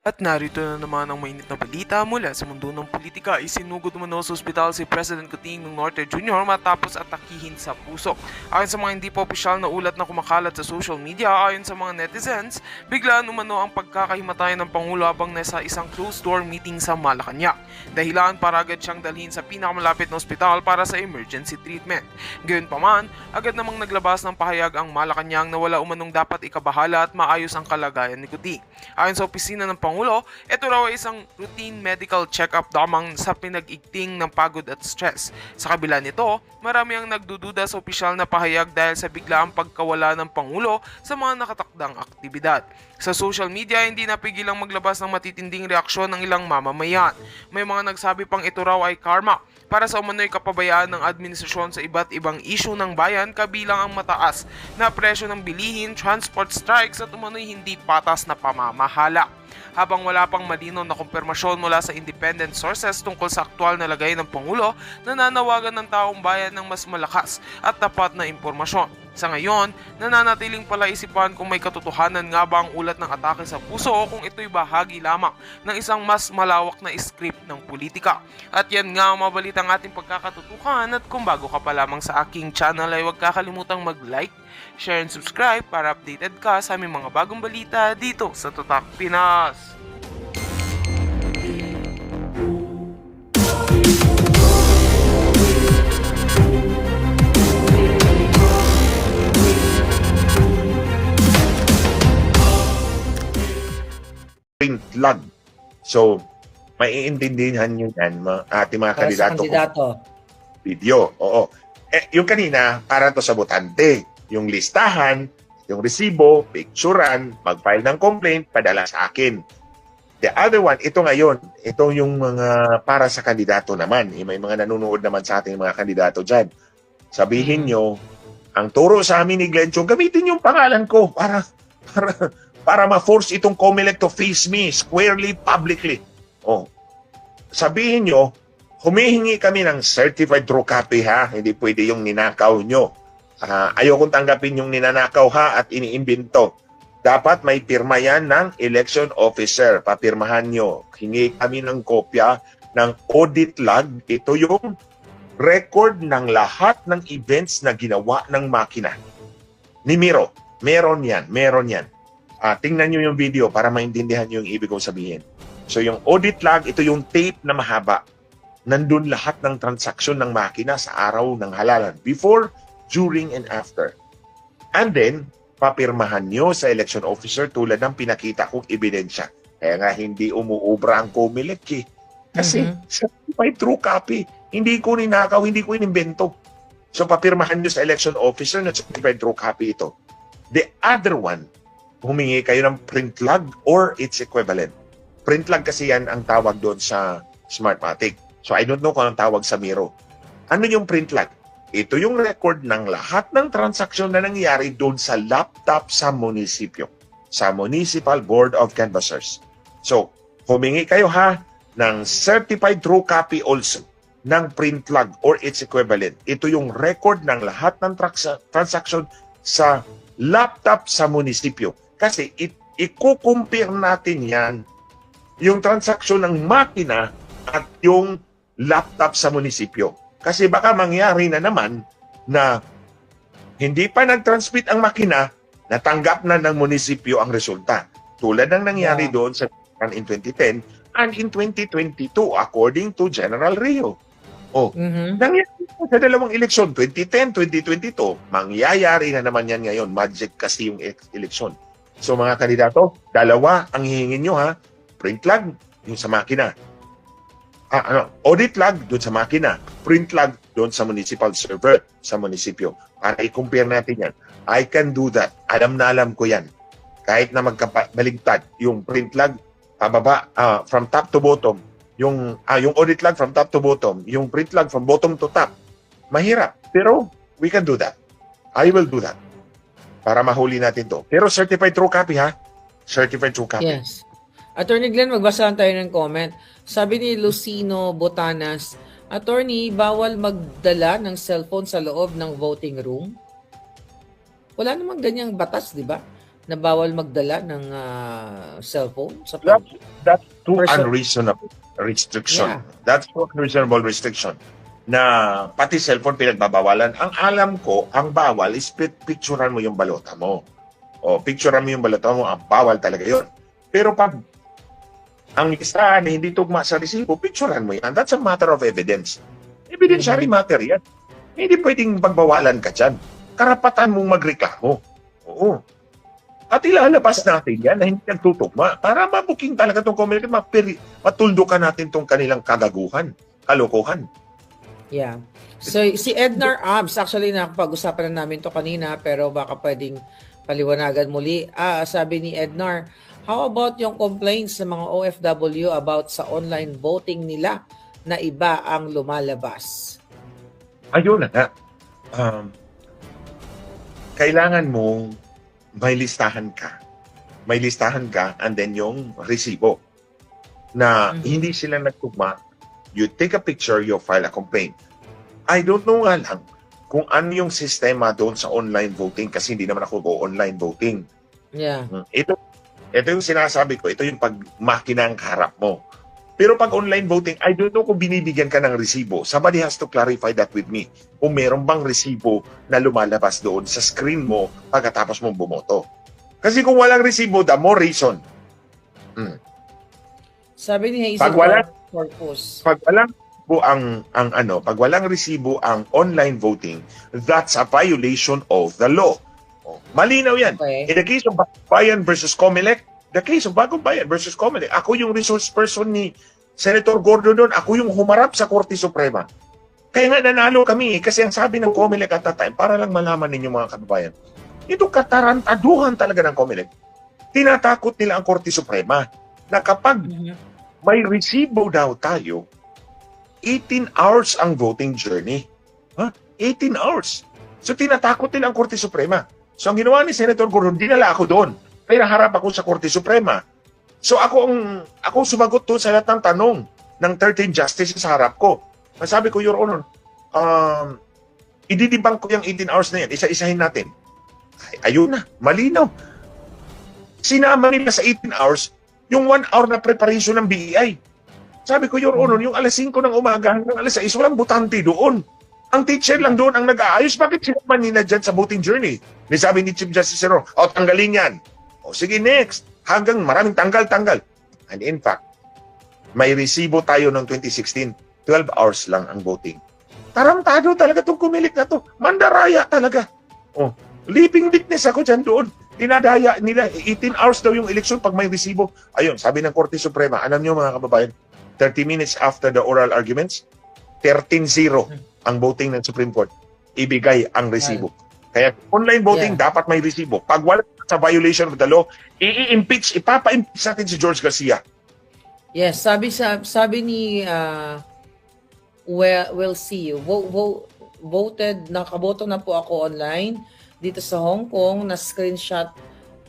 At narito na naman ang mainit na balita mula sa mundo ng politika. Isinugod umano sa ospital si President Coutinho Norte Jr. matapos atakihin sa puso. Ayon sa mga hindi pa opisyal na ulat na kumakalat sa social media, ayon sa mga netizens, biglaan umano ang pagkakahimatay ng Pangulo habang nasa isang closed-door meeting sa Malacanang. Dahilan para agad siyang dalhin sa pinakamalapit na ospital para sa emergency treatment. Gayunpaman, agad namang naglabas ng pahayag ang Malacanang na wala umanong dapat ikabahala at maayos ang kalagayan ni Coutinho. Ayon sa opisina ng Pangulo, ito raw ay isang routine medical check-up lamang sa pinag-igting ng pagod at stress. Sa kabila nito, marami ang nagdududa sa opisyal na pahayag dahil sa biglaang pagkawala ng Pangulo sa mga nakatakdang aktibidad. Sa social media, hindi napigilang maglabas ng matitinding reaksyon ng ilang mamamayan. May mga nagsabi pang ito raw ay karma para sa umano'y kapabayaan ng administrasyon sa iba't ibang issue ng bayan kabilang ang mataas na presyo ng bilihin, transport strikes at umano'y hindi patas na pamamahala. Habang wala pang malinaw na kumpirmasyon mula sa independent sources tungkol sa aktwal na lagay ng Pangulo, nananawagan ng taong bayan ng mas malakas at tapat na impormasyon. Sa ngayon, nananatiling palaisipan kung may katotohanan nga ba ang ulat ng atake sa puso o kung ito'y bahagi lamang ng isang mas malawak na script ng politika. At yan nga ang mabalitang ating pagkakatutukan, at kung bago ka pa lamang sa aking channel ay huwag kakalimutang mag-like, share and subscribe para updated ka sa aming mga bagong balita dito sa Tutak Pinas. Print log. So, maiintindihan nyo yan, ating mga Para sa kandidato. kandidato. Video, oo. Yung kanina, para to sa botante. Yung listahan, yung resibo, picturean, mag-file ng complaint, padala sa akin. The other one, ito ngayon, ito yung mga para sa kandidato naman. May mga nanonood naman sa ating mga kandidato dyan. Sabihin nyo, ang turo sa amin ni Glencho, gamitin yung pangalan ko para ma-force itong COMELEC to face me squarely, publicly. Oh. Sabihin nyo, humihingi kami ng certified true copy ha, hindi pwede yung ninakaw nyo. Ayokong tanggapin yung ninanakaw ha at iniimbento. Dapat may pirma yan ng election officer. Papirmahan nyo. Hingi kami ng kopya ng audit log. Ito yung record ng lahat ng events na ginawa ng makina. Ni Miro. Meron yan. Tingnan nyo yung video para maintindihan nyo yung ibig kong sabihin. So yung audit log, ito yung tape na mahaba. Nandun lahat ng transaksyon ng makina sa araw ng halalan. Before, during, and after. And then, papirmahan nyo sa election officer tulad ng pinakita kong ebidensya. Kaya nga hindi umuubra ang COMELEC eh. Kasi certified true copy. Hindi ko ninakaw, hindi ko inimbento. So papirmahan nyo sa election officer na certified true copy ito. The other one, humingi kayo ng print log or its equivalent. Print log kasi yan ang tawag doon sa Smartmatic. So I don't know kung anong tawag sa Miro. Ano yung print log? Ito yung record ng lahat ng transaksyon na nangyari doon sa laptop sa munisipyo, sa Municipal Board of Canvassers. So, humingi kayo ha ng certified true copy also ng print log or its equivalent. Ito yung record ng lahat ng transaksyon sa laptop sa munisipyo. Kasi ikukumpir natin yan, yung transaksyon ng makina at yung laptop sa munisipyo. Kasi baka mangyari na naman na hindi pa nag-transmit ang makina, natanggap na ng munisipyo ang resulta. Tulad ng nangyari doon sa in 2010 and in 2022 according to General Rio. Nangyari sa dalawang eleksyon, 2010, 2022, mangyayari na naman yan ngayon. Magic kasi yung eleksyon. So mga kandidato, dalawa ang hihingin nyo ha. Print log, yung sa makina. Audit log doon sa makina, print log doon sa municipal server sa munisipyo. Para i-compare natin yan. I can do that. Alam na alam ko yan. Kahit na magkabaligtad, yung print log, pababa, from top to bottom, yung audit log from top to bottom, yung print log from bottom to top. Mahirap. Pero we can do that. I will do that. Para mahuli natin to. Pero certified true copy ha? Certified true copy. Yes. Attorney Glenn, magbasa lang tayo ng comment. Sabi ni Lucino Botanas, Attorney, bawal magdala ng cellphone sa loob ng voting room? Wala namang ganyang batas, di ba? na bawal magdala ng cellphone sa That's too Person- unreasonable restriction. Yeah. That's too unreasonable restriction na pati cellphone pinagbabawalan. Ang alam ko, ang bawal is picturean mo yung balota mo. O picturean mo yung balota mo, ang bawal talaga yun. Pero pag ang listahan hindi tugma sa resibo, picturean mo yan. That's a matter of evidence. Evidentiary matter yan. Hindi pwedeng pagbawalan ka dyan. Karapatan mong magreklamo. Oo. At ilalabas natin yan na hindi nagtutugma para mabuking talaga itong community, matuldukan natin itong kanilang kagaguhan, kalokohan. Yeah. So, si Ednar Abs, actually nakapag-usapan na namin to kanina, pero baka pwedeng paliwanagan muli. Sabi ni Ednar, how about yung complaints ng mga OFW about sa online voting nila na iba ang lumalabas? Ayun na nga. Kailangan mong may listahan ka. May listahan ka and then yung resibo na hindi sila nagtugma. You take a picture, you file a complaint. I don't know nga lang kung ano yung sistema doon sa online voting kasi hindi naman ako go-online voting. Yeah. Ito yung sinasabi ko, ito yung pag makina ang kaharap mo. Pero pag online voting, I don't know kung binibigyan ka ng resibo. Somebody has to clarify that with me. Kung meron bang resibo na lumalabas doon sa screen mo pagkatapos mong bumoto. Kasi kung walang resibo, the more reason. Sabi ni Hazel, Pag wala- purpose. Pag walang resibo ang online voting, that's a violation of the law. Oh, malinaw yan. Okay. In the case of Bagong Bayan versus Comelec, the case of Bagong Bayan versus Comelec, ako yung resource person ni Senator Gordo doon, ako yung humarap sa Korte Suprema. Kaya nga nanalo kami kasi ang sabi ng Comelec at that time, para lang malaman ninyo mga kababayan, ito katarantaduhan talaga ng Comelec. Tinatakot nila ang Korte Suprema na kapag may resibo daw tayo, 18 hours ang voting journey. 18 hours. So tinatakot nila ang Korte Suprema. So ang ginawa ni Senator Gordon, dinala ako doon. Kaya harap ako sa Korte Suprema. So ako sumagot doon sa lahat ng tanong ng 13 justices sa harap ko. Sabi ko, Your Honor, ididibang ko yung 18 hours na yan. Isa-isahin natin. Ayun na, malinaw. Sinama nila sa 18 hours yung 1 hour na preparation ng BEI. Sabi ko, Your Honor, yung alas 5 ng umaga hanggang alas 6, walang butante doon. Ang teacher lang doon ang nag-aayos. Bakit sinaman nila dyan sa voting journey? May sabi ni Chief Justice Zero, tanggalin yan. Sige, next. Hanggang maraming tanggal. And in fact, may resibo tayo noong 2016. 12 hours lang ang voting. Tarantado talaga itong Comelec na to. Mandaraya talaga. Living witness ako dyan doon. Dinadaya nila. 18 hours daw yung eleksyon pag may resibo. Ayun, sabi ng Korte Suprema, alam nyo mga kababayan, 30 minutes after the oral arguments, 13-0 ang voting ng Supreme Court. Ibigay ang resibo. Kaya online voting, dapat may resibo. Pag wala sa violation of the law, ipapa-impeach natin si George Garcia. Yes, sabi ni we'll see. Nakaboto na po ako online dito sa Hong Kong, na screenshot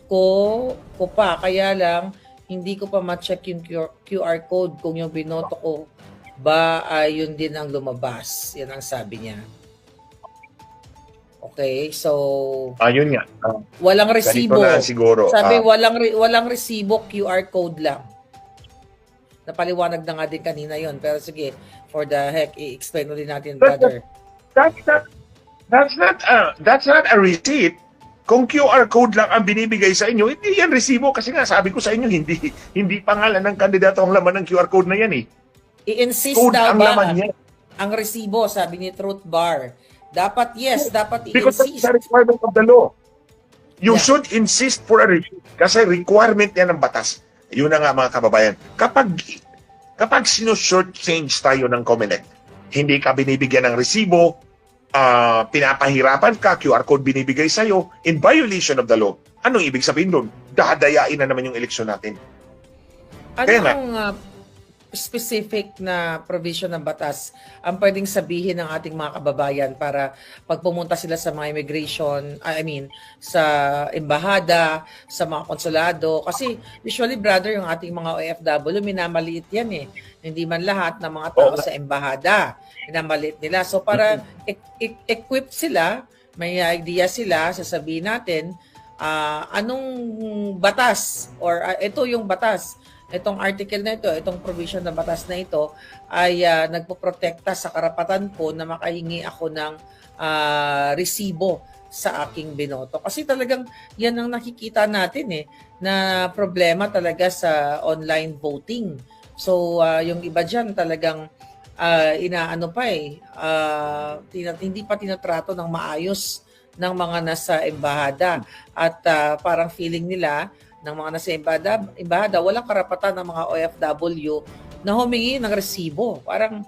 ko pa, kaya lang hindi ko pa ma-check yung QR code kung yung binoto ko ba ay yun din ang lumabas. Yan ang sabi niya. Okay, so Ayun nga. walang resibo. Ganito na siguro. Sabi walang resibo, QR code lang. Napaliwanag na nga din kanina yon, pero sige, for the heck, i-explain ulit natin, brother. That's not a receipt. Kung QR code lang ang binibigay sa inyo, hindi yan resibo kasi nga sabi ko sa inyo, hindi pangalan ng kandidato ang laman ng QR code na yan eh. I-insist Code daw ang ba laman niya. ang resibo, sabi ni Truth Bar? Dapat dapat Because that's i-insist. the requirement of the law. You Yeah. should insist for a receipt kasi requirement yan ng batas. Yun na nga mga kababayan. Kapag sino-short change tayo ng Comelec, hindi ka binibigyan ng resibo, pinapahirapan ka, QR code binibigay sa'yo, in violation of the law, anong ibig sabihin doon? Dadayain na naman yung eleksyon natin. Ano Kaya nga. ang specific na provision ng batas ang pwedeng sabihin ng ating mga kababayan para pag pumunta sila sa mga immigration, sa embahada, sa mga konsulado? Kasi usually, brother, yung ating mga OFW, minamaliit yan eh. Hindi man lahat ng mga tao sa embahada, minamaliit nila. So para equip sila, may idea sila, sasabihin natin, anong batas or ito yung batas, itong article na ito, itong provision na batas na ito ay nagpoprotekta sa karapatan ko na makahingi ako ng resibo sa aking binoto. Kasi talagang yan ang nakikita natin na problema talaga sa online voting. So yung iba dyan talagang inaano pa hindi pa tinatrato ng maayos ng mga nasa embahada at parang feeling nila ng mga nasa embahada walang karapatan ng mga OFW na humingi ng resibo. Parang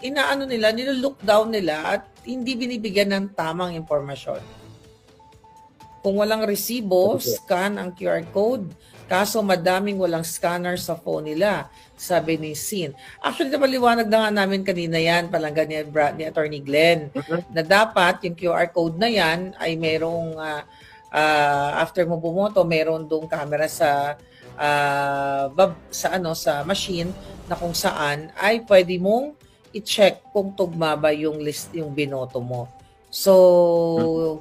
inaano nila, nilook down nila at hindi binibigyan ng tamang impormasyon. Kung walang resibo, scan ang QR code. Kaso madaming walang scanner sa phone nila, sabi ni Sin. Actually, napaliwanag na nga namin kanina yan, palanggan ni Attorney Glenn, na dapat yung QR code na yan ay merong, after mo bumoto, meron doong camera sa machine na kung saan ay pwede mong i-check kung tugma ba yung list, yung binoto mo. So,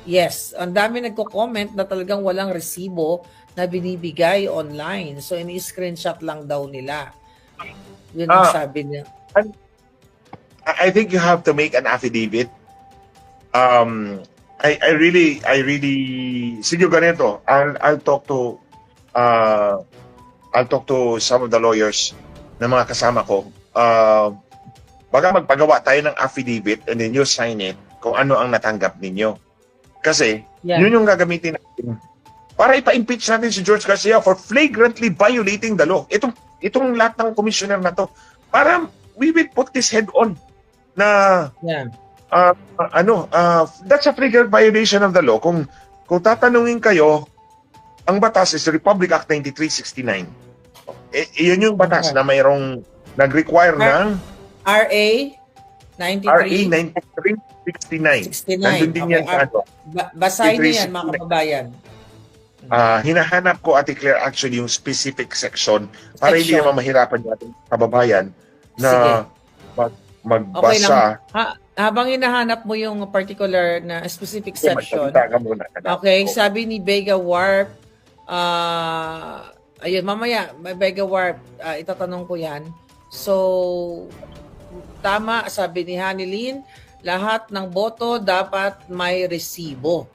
yes, ang dami nagko-comment na talagang walang resibo na binibigay online. So, ini-screenshot lang daw nila. Yun ang sabi niya. I think you have to make an affidavit. I really sige ganito. I'll talk to some of the lawyers na mga kasama ko. Baka magpagawa tayo ng affidavit and then you sign it kung ano ang natanggap ninyo. Kasi yun yung gagamitin natin para ipa-impeach natin si George Garcia for flagrantly violating the law. Itong lahat ng commissioner na to, para we will put this head on na that's a flagrant violation of the law. Kung tatanungin kayo, ang batas is Republic Act 9369. Yun yung batas na mayroong nag-require ng RA 9369. 9369. Nandun din yan sa ano. Basahin niyo yan, mga kababayan. Hinahanap ko, Ate Claire, actually yung specific section para hindi naman mahirapan yung ating kababayan na magbasa. Okay, habang hinahanap mo yung particular na specific section. Okay, sabi ni Vega Warp, ayun, mamaya, Vega Warp, itatanong ko yan. So, tama, sabi ni Hanilin, lahat ng boto dapat may resibo.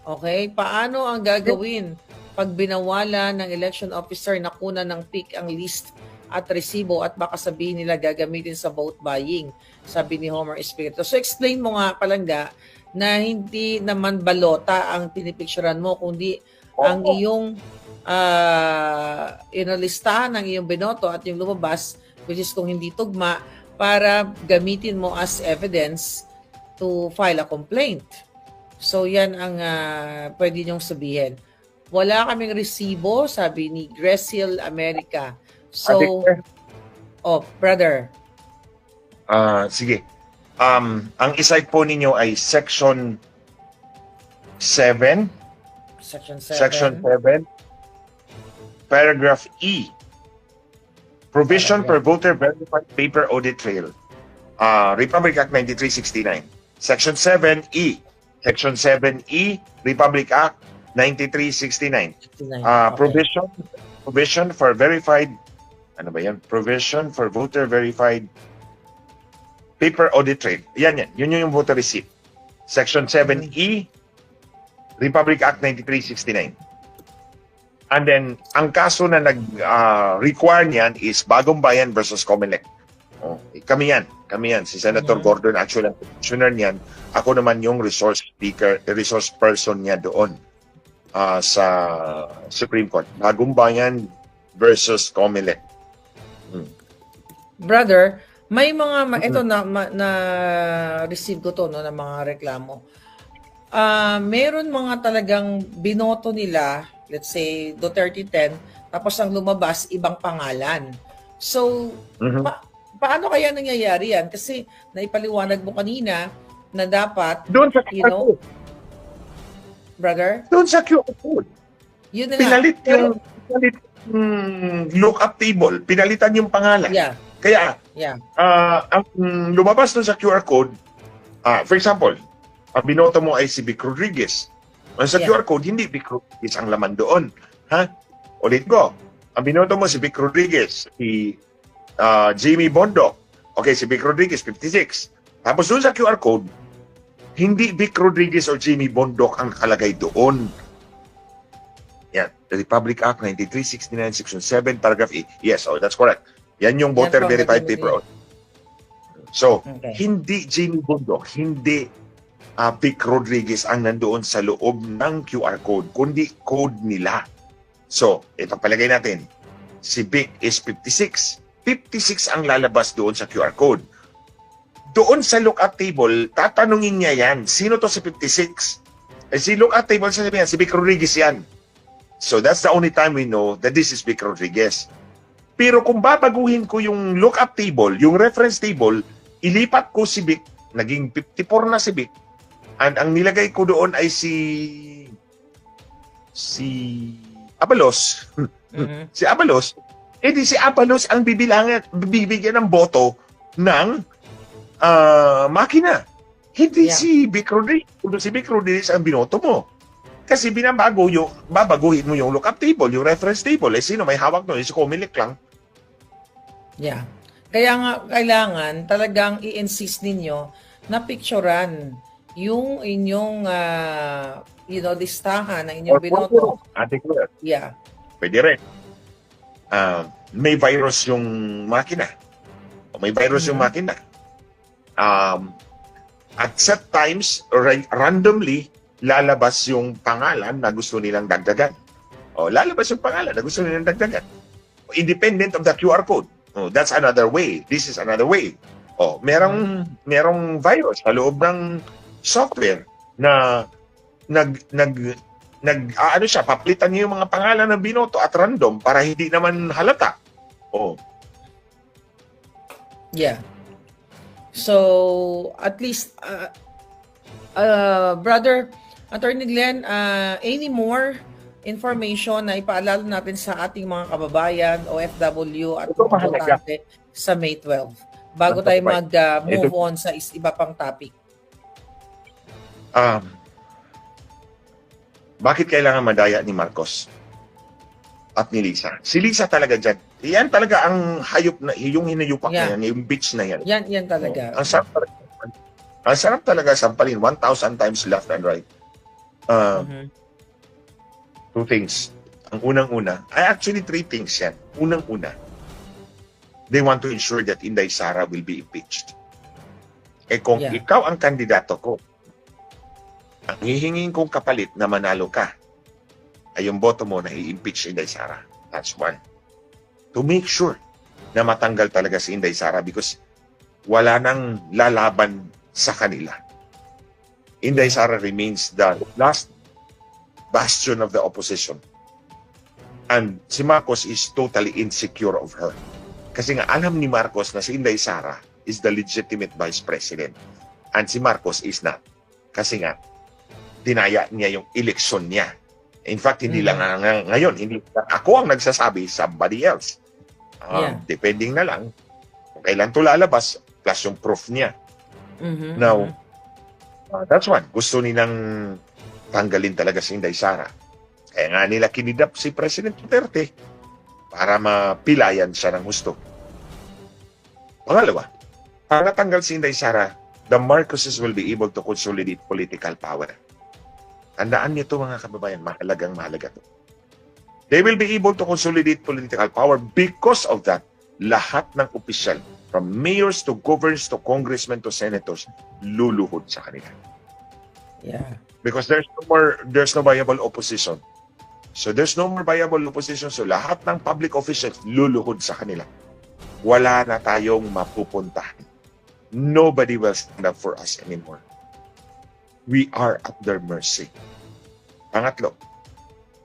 Okay? Paano ang gagawin pag binawala ng election officer na kuna ng PIC ang list at resibo at baka sabihin nila gagamitin sa vote buying? Sabi ni Homer Espiritu. So explain mo nga palangga na hindi naman balota ang pinipicturean mo, kundi ang iyong listahan ng iyong binoto at yung lumabas, which is kung hindi tugma, para gamitin mo as evidence to file a complaint. So yan ang pwede niyong sabihin. Wala kaming resibo, sabi ni Gresil America. So, brother. Sige. Ang isite po ninyo ay Section 7. Section 7. Paragraph E. Provision per voter verified paper audit trail. Republic Act 9369. Section 7E. Section 7E, Republic Act 9369. Provision for verified, ano ba yan? Provision for voter verified paper audit trail. Yan. Yun yung voter receipt. Section 7E, Republic Act 9369. And then, ang kaso na nag-require niyan is Bagong Bayan versus Comelec. Kami yan. Si Senator Gordon, actually, ang commissioner niyan. Ako naman yung resource person niya doon sa Supreme Court. Bagong Bayan versus Comelec. Brother, may mga, ito na receive ko to, na mga reklamo. Meron mga talagang binoto nila, let's say, Duterte 10, tapos ang lumabas, ibang pangalan. So, paano kaya nangyayari yan? Kasi naipaliwanag mo kanina na dapat, doon sa QR code. Brother? Doon sa QR code. Yun na pinalit yung look-up table. Pinalitan yung pangalan. Yeah. Kaya, ang lumabas doon sa QR code, for example, ang binoto mo ay si Vic Rodriguez. Sa Yeah. QR code, hindi Vic Rodriguez ang laman doon. Ha? Ulit ko, ang binoto mo si Vic Rodriguez, si Jamie Bondo. Okay, si Vic Rodriguez, 56. Tapos doon sa QR code, hindi Vic Rodriguez or Jamie Bondoc ang nakalagay doon. Yan. The Republic Act 9369, Section 7, Paragraph 8. Yes, that's correct. Yan yung voter Yan po, verified Madam paper. So, Okay. hindi Jamie Bondoc, hindi Vic Rodriguez ang nandoon sa loob ng QR code, kundi code nila. So, ito palagay natin. Si Vic is 56. 56 ang lalabas doon sa QR code. Doon sa lookup table, tatanungin niya yan, sino to si 56? Si lookup table, sasabihin, si Vic Rodriguez yan. So that's the only time we know that this is Vic Rodriguez. Pero kung babaguhin ko yung lookup table, yung reference table, ilipat ko si Vic, naging 54 na si Vic, and ang nilagay ko doon ay si Abalos. Mhm. Si Abalos, di si Abalos ang bibigyan ng boto ng makina. Hindi Yeah. si Vic Rodriguez. Kung si Vic Rodriguez ang binoto mo. Kasi babaguhin mo yung lookup table, yung reference table. Sino may hawak doon? Si Comelec lang. Yeah. Kaya nga, kailangan talagang i-insist ninyo na picturean yung inyong, listahan ng inyong binoto. Ate Claire, Yeah. pwede rin. May virus yung makina. O may virus yung makina. At set times, randomly, lalabas yung pangalan na gusto nilang dagdagan. Lalabas yung pangalan na gusto nilang dagdagan. Independent of the QR code. That's another way. This is another way. Merong virus sa loob ng software na papalitan niyo yung mga pangalan ng binoto at random para hindi naman halata. Yeah. So, at least, Brother Attorney Glenn, any more information na ipaalala natin sa ating mga kababayan, OFW at Ito mahalaga. botante sa May 12 bago tayo mag-move on sa iba pang topic? Bakit kailangan madaya ni Marcos at ni Lisa? Si Lisa talaga dyan. Yan talaga ang hayop na, yung hinayupak Yeah. na yan, yung bitch na yan. Yan talaga. Ang sarap talaga sampalin 1,000 times left and right. Mhm. Two things. Ang unang-una, actually three things yan. Unang-una, they want to ensure that Inday Sara will be impeached. Kung Yeah. ikaw ang kandidato ko, ang hihingin kong kapalit na manalo ka, ay yung boto mo na i-impeach Inday Sara. That's one. To make sure na matanggal talaga si Inday Sara because wala nang lalaban sa kanila. Inday Sara remains the last bastion of the opposition. And si Marcos is totally insecure of her. Kasi nga alam ni Marcos na si Inday Sara is the legitimate vice president. And si Marcos is not. Kasi nga, dinaya niya yung eleksyon niya. In fact, hindi lang ngayon. Hindi ako ang nagsasabi, somebody else. Yeah. Depending na lang kung kailan to lalabas plus yung proof niya. Mhm. Now, that's one. Gusto nilang tanggalin talaga si Inday Sara. Kaya nga nila kinidap si President Duterte para mapilayan siya ng gusto. Pangalawa, para tanggal si Inday Sara, the Marcoses will be able to consolidate political power. Tandaan niyo to mga kababayan, mahalaga to. They will be able to consolidate political power because of that. Lahat ng opisyal, from mayors to governors to congressmen to senators, luluhod sa kanila. Yeah. Because there's no viable opposition. So there's no more viable opposition. So lahat ng public officials luluhod sa kanila. Wala na tayong mapupuntahan. Nobody will stand up for us anymore. We are at their mercy. Pangatlo,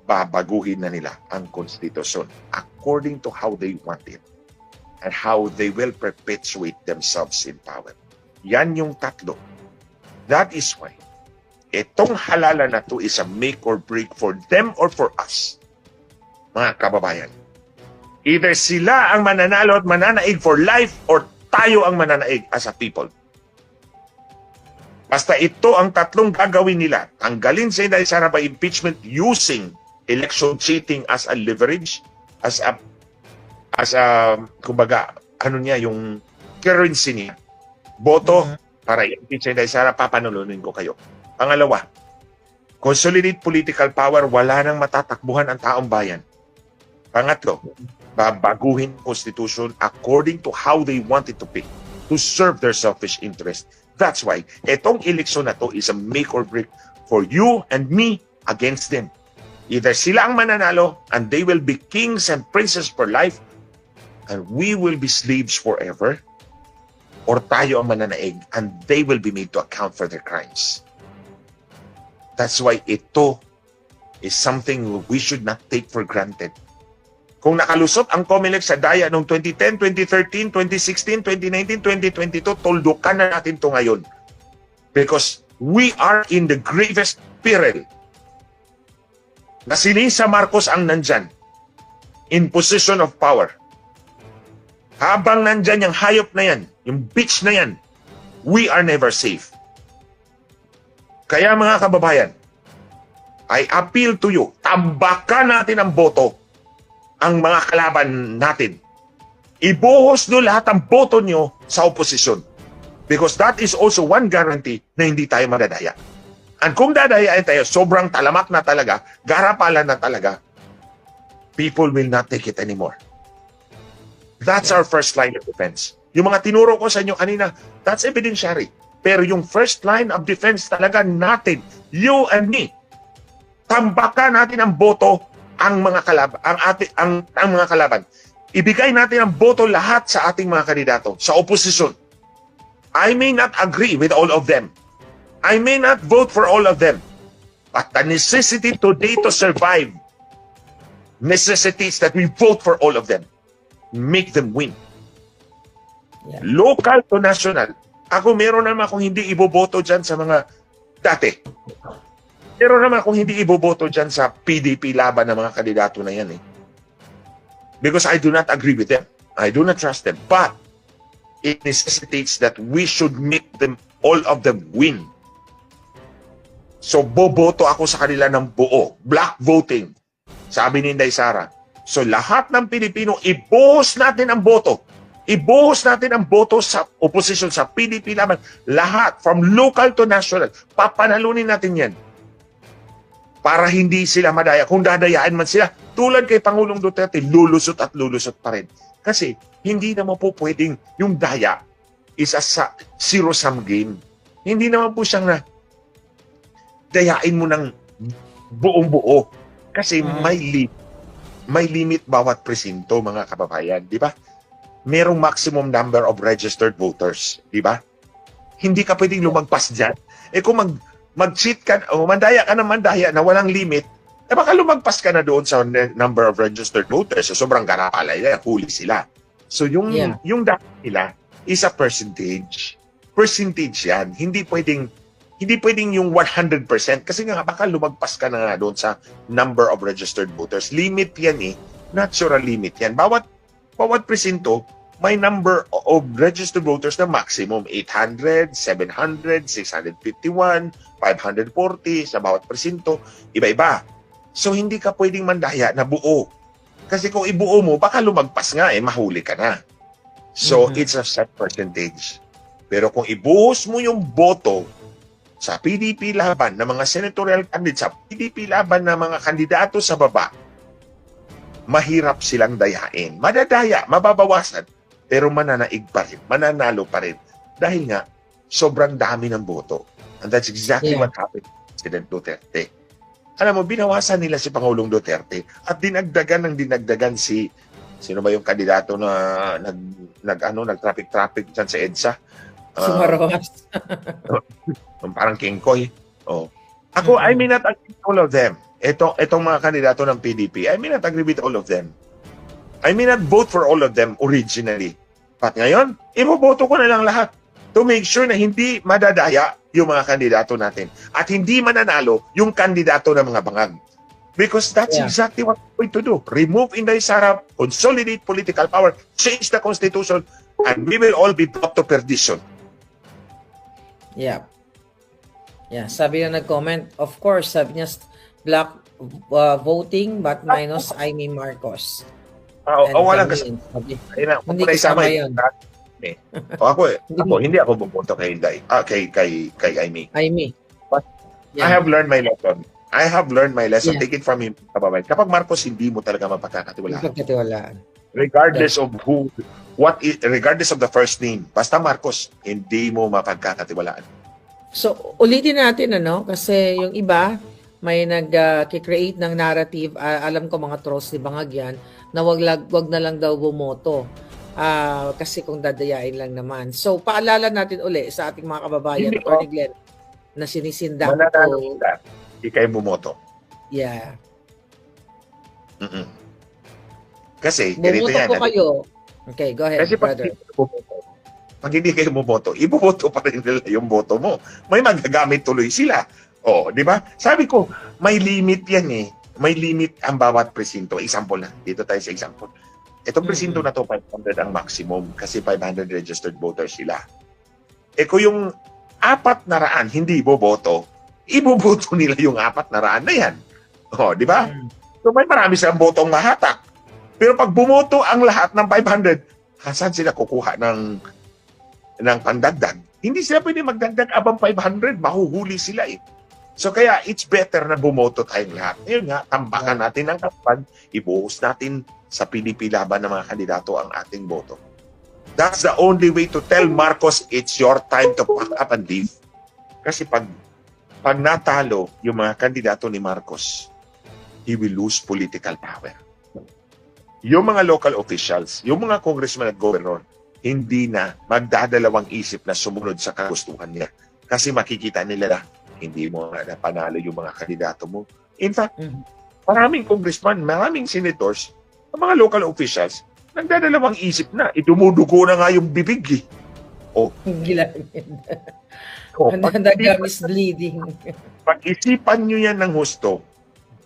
babaguhin na nila ang konstitusyon according to how they want it and how they will perpetuate themselves in power. Yan yung tatlo. That is why itong halala na to is a make or break for them or for us. Mga kababayan, either sila ang mananalo at mananaig for life or tayo ang mananaig as a people. Basta ito ang tatlong gagawin nila. Tanggalin si Inday Sara by impeachment using election cheating as a leverage, as a kumbaga, ano niya, yung currency niya. Boto para i-impeach si Inday Sara, papanulunin ko kayo. Pangalawa, consolidate political power, wala nang matatakbuhan ang taong bayan. Pangatlo, babaguhin constitution according to how they want it to be, to serve their selfish interest. That's why etong eleksyon na to is a make or break for you and me against them. Either sila ang mananalo and they will be kings and princes for life and we will be slaves forever, or tayo ang mananaig and they will be made to account for their crimes. That's why ito is something we should not take for granted. Kung nakalusot ang COMELEC sa daya noong 2010, 2013, 2016, 2019, 2022, tuldukan na natin ito ngayon. Because we are in the gravest peril. Na si Lisa Marcos ang nandyan in position of power. Habang nandyan yung hayop na yan, yung bitch na yan, we are never safe. Kaya mga kababayan, I appeal to you, tambakan natin ang boto ang mga kalaban natin. Ibuhos nyo lahat ang boto nyo sa oposisyon. Because that is also one guarantee na hindi tayo madadaya. And kung dadayain tayo, sobrang talamak na talaga, garapalan na talaga, people will not take it anymore. That's our first line of defense. Yung mga tinuro ko sa inyo kanina, that's evidentiary. Pero yung first line of defense talaga natin, you and me, tambakan natin ang boto ang mga kalaban, ang mga kalaban. Ibigay natin ang boto lahat sa ating mga kandidato, sa oposisyon. I may not agree with all of them. I may not vote for all of them. But the necessity today to survive necessitates that we vote for all of them. Make them win. Yeah. Local to national. Ako meron naman akong hindi iboboto dyan sa mga dati. Pero naman kung hindi iboboto dyan sa PDP laban ng mga kandidato na yan Because I do not agree with them. I do not trust them. But it necessitates that we should make them, all of them, win. So boboto ako sa kanila ng buo. Black voting. Sabi ni Inday Sara. So lahat ng Pilipino, ibuhos natin ang boto. Ibuhos natin ang boto sa opposition, sa PDP laban. Lahat, from local to national. Papanalunin natin yan. Para hindi sila madaya. Kung dadayaan man sila, tulad kay Pangulong Duterte, lulusot at lulusot pa rin. Kasi hindi naman po pwedeng yung daya is a zero-sum game. Hindi naman po siyang na dayain mo ng buong-buo. Kasi may limit bawat presinto, mga kababayan. Di ba? Merong maximum number of registered voters. Di ba? Hindi ka pwedeng lumagpas dyan. Kung mag-cheat ka, o mandaya ka na mandaya na walang limit, baka lumagpas ka na doon sa number of registered voters. So, sobrang garapala, huli sila. So, yung data nila is a percentage. Percentage yan. Hindi pwedeng yung 100% kasi nga baka lumagpas ka na nga doon sa number of registered voters. Limit yan Natural limit yan. Bawat presinto, may number of registered voters na maximum 800, 700, 651, 540 sa bawat presinto, iba-iba. So hindi ka pwedeng mandaya na buo. Kasi kung ibuo mo, baka lumagpas nga mahuli ka na. So it's a set percentage. Pero kung ibuhos mo yung boto sa PDP laban ng mga senatorial candidates, sa PDP laban ng mga kandidato sa baba, mahirap silang dayain. Madadaya, mababawasan, pero mananaig pa rin, mananalo pa rin. Dahil nga, sobrang dami ng boto. And that's exactly what happened to President Duterte. Alam mo, binawasan nila si Pangulong Duterte at dinagdagan sino ba yung kandidato na nag-traffic dyan sa EDSA? Sumaroas. Parang King Koy. Ako, I may not agree with all of them. Itong mga kandidato ng PDP, I may not agree with all of them. I may not vote for all of them originally. But ngayon, iboboto ko na lang lahat to make sure na hindi madadaya yung mga kandidato natin. At hindi mananalo yung kandidato ng mga bangag. Because that's exactly what we're going to do. Remove Inday Sara, consolidate political power, change the constitution, and we will all be brought to perdition. Yeah. Yeah, sabi na nag-comment, of course, sabi niya, black voting but minus Amy Marcos. And Walang kami, sabi, hindi isama kasama yun. Hindi ako bumoto kay Inday. Kay Amy. Amy. But I Yeah. have learned my lesson. Yeah. Take it from him, kababayan. Kapag Marcos, hindi mo talaga mapagkakatiwalaan. Pagkatiwalaan. Regardless of regardless of the first name, basta Marcos, hindi mo mapagkakatiwalaan. So, ulitin natin, kasi yung iba, may nag-create ng narrative, alam ko mga trolls ni Bangag yan, na wag na lang daw bumoto. Kasi kung dadayain lang naman. So, paalala natin uli sa ating mga kababayan, Hindi Atty. Glenn, na sinisindak Mananalo ko. sila, hindi kayo bumoto. Yeah. Mm-mm. Kasi, ganito Bumoto yan. po kayo. Okay, go ahead, Kasi brother. pag hindi kayo bumoto, ibuboto pa rin nila yung boto mo. May magagamit tuloy sila. Di ba? Sabi ko, may limit yan eh. May limit ang bawat presinto. Example na. Dito tayo sa example. Itong presinto na to, 500 ang maximum kasi 500 registered voters sila. Kung yung 400 hindi boboto, iboboto nila yung 400 na yan. Di ba? So may marami silang botong mahatak. Pero pag bumoto ang lahat ng 500, saan sila kukuha ng pandagdag? Hindi sila pwede magdagdag abang 500, mahuhuli sila eh. So kaya it's better na bumoto tayong lahat. Ngayon nga, tambakan natin ang kapan, ibuhos natin sa PDP laban ng mga kandidato ang ating boto. That's the only way to tell Marcos it's your time to pack up and leave. Kasi pag natalo yung mga kandidato ni Marcos, he will lose political power. Yung mga local officials, yung mga congressman at governor, hindi na magdadalawang isip na sumunod sa kagustuhan niya. Kasi makikita nila na hindi mo na panalo yung mga kandidato mo. In fact, maraming congressman, maraming senators, mga local officials, nagdadalawang isip na, idumudugo na nga yung bibig eh. Gilan. Nag-misleading. Pag-isipan nyo yan ng husto,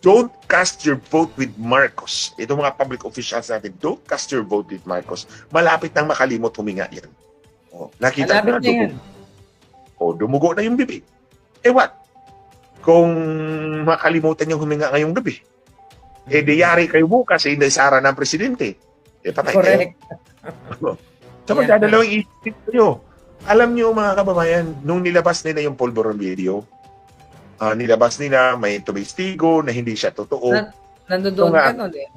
don't cast your vote with Marcos. Ito mga public officials natin, don't cast your vote with Marcos. Malapit nang makalimot huminga yan. Nakita Malapit na na yan. dumugo na yung bibig. What? Kung makalimutan yung huminga ngayong gabi, diyari kayo bukas sa sara ng presidente. Patay Correct. kayo. So magdadalawang isip nyo. Alam nyo mga kababayan, nung nilabas nila yung Polvoron video, nilabas nila may tumistigo na hindi siya totoo. Nandoon ka nun eh.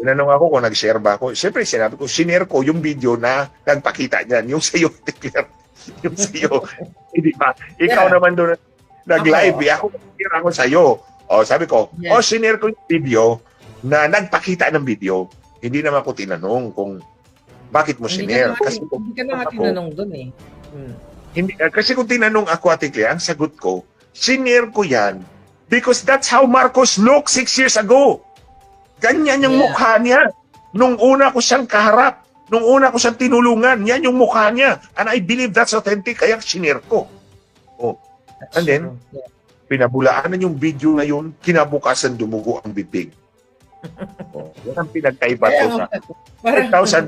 Tinanong ako kung nag-share ba ako. Siyempre, sinabi ko, sinare ko yung video na nagpakita niyan. Yung sa'yo, declare. Yung sa'yo. Hindi ba? Ikaw naman doon nag-live. Ako sa'yo. Sabi ko, sinare ko yung video na nagpakita ng video. Hindi naman ako tinanong kung bakit mo sinare. Hindi ka na nga tinanong doon eh. Kasi kung tinanong ako, Ate Clea, ang sagot ko, sinare ko yan because that's how Marcos looked 6 years ago. Ganyan yung mukha niya. Nung una ko siyang kaharap, nung una ko siyang tinulungan, yan yung mukha niya. And I believe that's authentic, kaya sinare ko. And then, pinabulaanan yung video na yun, kinabukasan dumugo ang bibig. Yan ang pinagkaiba ko sa 10,000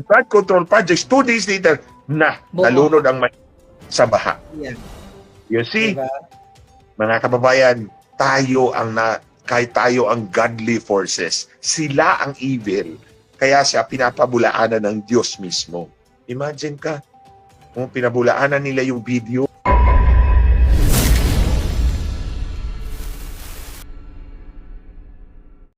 flood control projects. 2 days later, nalunod ang sa baha. You see, Diba? mga kababayan, kahit tayo ang godly forces, sila ang evil. Kaya siya pinapabulaanan ng Diyos mismo. Imagine ka, kung pinabulaanan nila yung video,